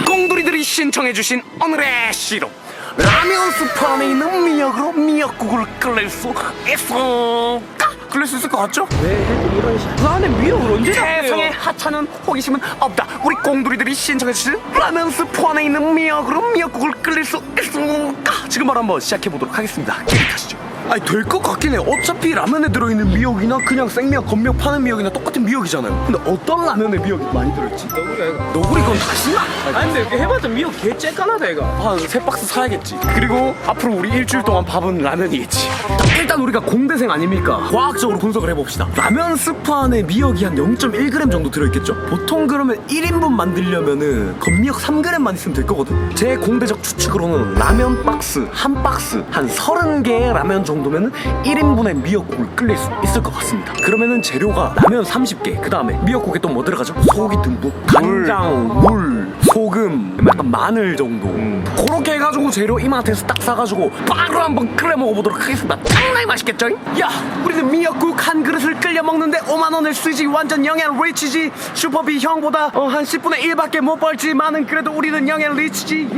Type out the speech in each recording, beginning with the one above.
꽁돌이들이 신청해주신 오늘의 시로 라면 스프 안에 있는 미역으로 미역국을 끓일 수 있을까? 끓일 수 있을 것 같죠? 왜 애들이 이런 그 안에 미역을 언제 세상에 잡게요? 하찮은 호기심은 없다. 우리 꽁돌이들이 신청해주신 라면 스프 안에 있는 미역으로 미역국을 끓일 수 있을까? 지금 바로 한번 시작해보도록 하겠습니다. 기대하시죠. 아니 될 것 같긴 해. 어차피 라면에 들어있는 미역이나 그냥 생미역, 건미역 파는 미역이나 똑같은 미역이잖아요. 근데 어떤 라면에 미역이 많이 들어있지? 너구리 아이가. 너구리 건 다시나? 아니 근데 이렇게 해봤자 미역 개 쬐까나다 얘가. 한 3박스 사야겠지. 그리고 앞으로 우리 일주일 동안 밥은 라면이겠지. 일단 우리가 공대생 아닙니까? 과학적으로 분석을 해봅시다. 라면 스프 안에 미역이 한 0.1g 정도 들어있겠죠? 보통 그러면 1인분 만들려면은 건미역 3g만 있으면 될 거거든. 제 공대적 추측으로는 라면 박스 한 박스 한 30개의 라면 정도면은 1인분의 미역국을 끓일 수 있을 것 같습니다. 그러면은 재료가 라면 30개, 그 다음에 미역국에 또 뭐 들어가죠? 소고기 듬뿍, 간장, 물, 소금, 약간 마늘 정도. 그렇게 해가지고 재료 이마트에서 딱 사가지고 바로 한번 끓여 먹어보도록 하겠습니다. 상당히 맛있겠죠? 야, 우리는 미역국 한 그릇을 끓여 먹는데 5만 원을 쓰지. 완전 영양 리치지. 슈퍼비 형보다 한 10분의 1밖에 못 벌지만은 그래도 우리는 영양 리치지.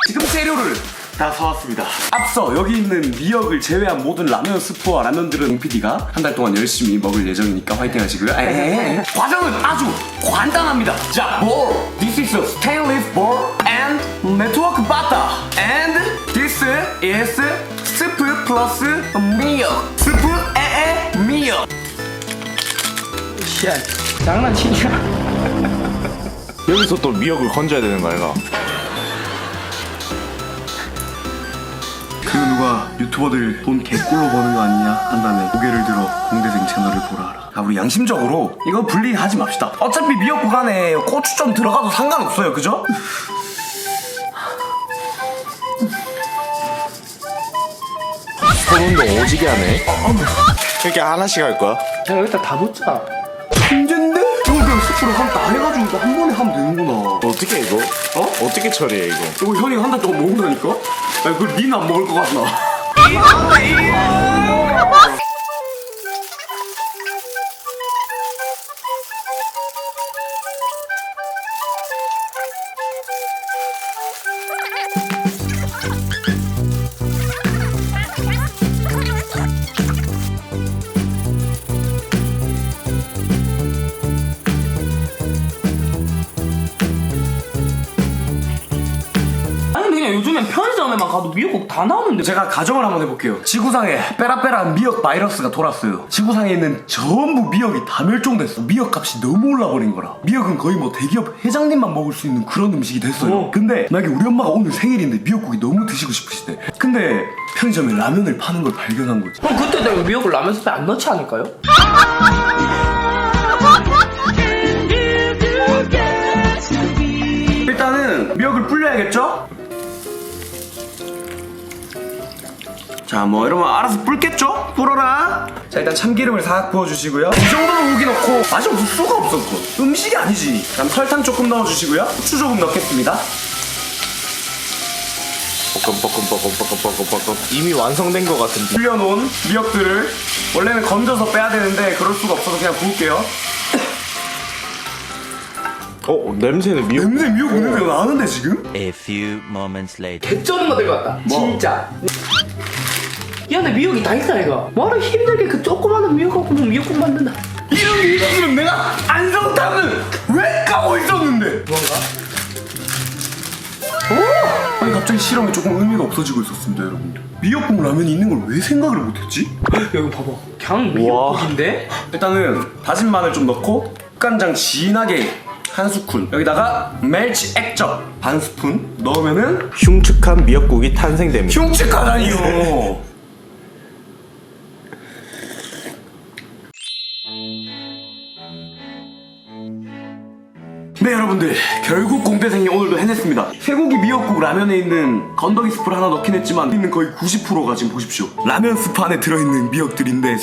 지금 재료를 다 사왔습니다. 앞서 여기 있는 미역을 제외한 모든 라면 스프와 라면들은 옹PD가 한 달 동안 열심히 먹을 예정이니까 화이팅 하시고요. 과정은 아주 간단합니다. 자, bowl. This is a stainless bowl and network butter. And this is 스프 플러스 미역. 스프 미역. 씨야 장난치냐? 여기서 또 미역을 건져야 되는 거 아이가? 그 누가 유튜버들 돈 개꿀로 버는 거 아니냐 한다면 고개를 들어 공대생 채널을 보라 하라. 아, 우리 양심적으로 이거 분리하지 맙시다. 어차피 미역국 안에 고추 좀 들어가도 상관없어요, 그죠? 손 운동 오지게 하네. 이렇게 하나씩 할 거야? 야 여기다 다 묻자. 천재인데? 이거 그냥 스프를 다 해가지고 이거 한 번에 하면 되는구나. 어떻게 이거? 어떻게 처리해 이거? 이거 형이 한 달 동안 먹는다니까? 야, 그걸 니는 안 먹을 것 같나? 아니 근데 그냥 요즘엔 편의점에만 가도 미역국 다 나오는데. 제가 가정을 한번 해볼게요. 지구상에 빼라빼라한 미역 바이러스가 돌았어요. 지구상에 있는 전부 미역이 다 멸종됐어. 미역 값이 너무 올라버린 거라. 미역은 거의 뭐 대기업 회장님만 먹을 수 있는 그런 음식이 됐어요. 근데 만약에 우리 엄마가 오늘 생일인데 미역국이 너무 드시고 싶으시대. 근데 편의점에 라면을 파는 걸 발견한 거지. 그럼 그때 내가 미역을 라면 스프에 안 넣지 않을까요? 일단은 미역을 불려야겠죠? 자, 뭐 이러면 알아서 불겠죠? 불어라. 자, 일단 참기름을 싹 부어주시고요. 이 정도는 우기 넣고 맛이 없을 수가 없어. 그거 음식이 아니지. 그다음 설탕 조금 넣어주시고요. 후추 조금 넣겠습니다. 볶음 이미 완성된 거 같은데. 불려놓은 미역들을 원래는 건져서 빼야 되는데 그럴 수가 없어서 그냥 부을게요. 냄새는 미역. 냄새 미역 냄새가 나는데 지금? A few moments later. 개쩌는 거 들고 왔다. 뭐? 진짜. 야 근데 미역이 다 있다 이거. 뭐하러 힘들게 그 조그마한 미역 갖고 뭐 미역국 만든다. 이런 있으면 내가 안성탕을 왜 까고 있었는데? 뭔가? 아니 갑자기 실험에 조금 의미가 없어지고 있었습니다, 여러분들. 미역국 라면이 있는 걸 왜 생각을 못했지? 여기 봐봐. 그냥 미역국인데? 일단은 다진 마늘 좀 넣고 국간장 진하게 한 스푼, 여기다가 멸치 액젓 반 스푼 넣으면은 흉측한 미역국이 탄생됩니다. 흉측하다니요. 네, 여러분들, 결국 공대생이 오늘도 해냈습니다. 쇠고기 미역국 라면에 있는 건더기 스프를 하나 넣긴 했지만 있는 거의 90%가 지금 보십시오, 라면 스프 안에 들어있는 미역들인데.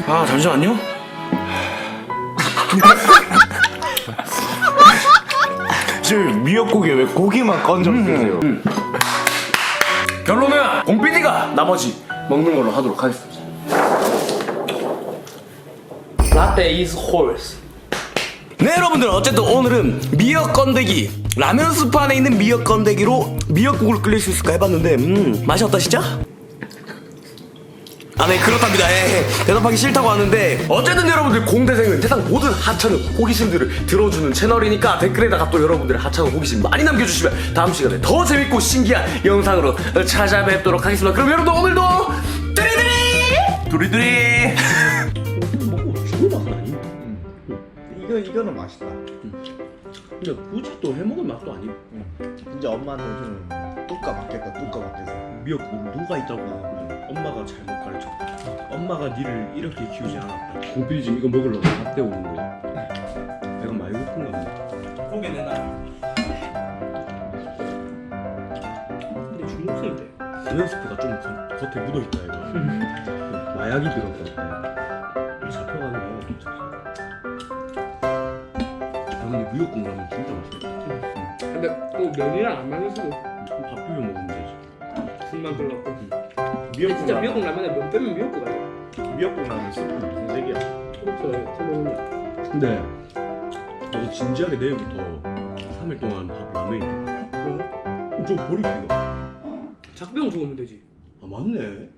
아, 잠시만요. 지금 미역국에 왜 고기만 건져 주세요? 결론은 공PD가 나머지 먹는 걸로 하도록 하겠습니다. 라떼 is horse. 네 여러분들 어쨌든 오늘은 미역 건더기 라면 스프 안에 있는 미역 건더기로 미역국을 끓일 수 있을까 해봤는데 맛이 어떠시죠? 아 네 그렇답니다. 대답하기 싫다고 하는데 어쨌든 여러분들 공대생은 세상 모든 하찮은 호기심들을 들어주는 채널이니까 댓글에다가 또 여러분들의 하찮은 호기심 많이 남겨주시면 다음 시간에 더 재밌고 신기한 영상으로 찾아뵙도록 하겠습니다. 그럼 여러분들 오늘도 두리두리 먹고 죽을 맛은 아니고. 이거는 맛있다. 근데 굳이 또 해먹을 맛도 아니고. 진짜 엄마한테 좀 뚜까 맞겠다. 미역국 누가 있다고 그러거든. 엄마가 잘못 가르쳤다. 엄마가 니를 이렇게 키우지 않았다. 공필이 지금 이거 먹으려고 밥 때우는 거야. 내가 많이 고픈가 보네. 고개 내놔. 근데 중국생인데 라면 스프가 좀 겉에 묻어있다 이거. 마약이 들어간 것 같아. 잡혀가는 거야. 근데 미역국 라면 진짜 맛있겠다. 근데 또 면이랑 안 맞을 수도. 밥 비벼 먹으면 되지. 술만 들어갖고. 미역국 진짜 미역국 라면에 면 빼면 미역국 아니야? 미역국 라면 스프 무슨 색이야? 초록색 들어오는. 근데 너도 진지하게 내일부터 3일 동안 밥 라면이야. 그럼 저 버릴 필요가. 작병 좋으면 되지. 아 맞네.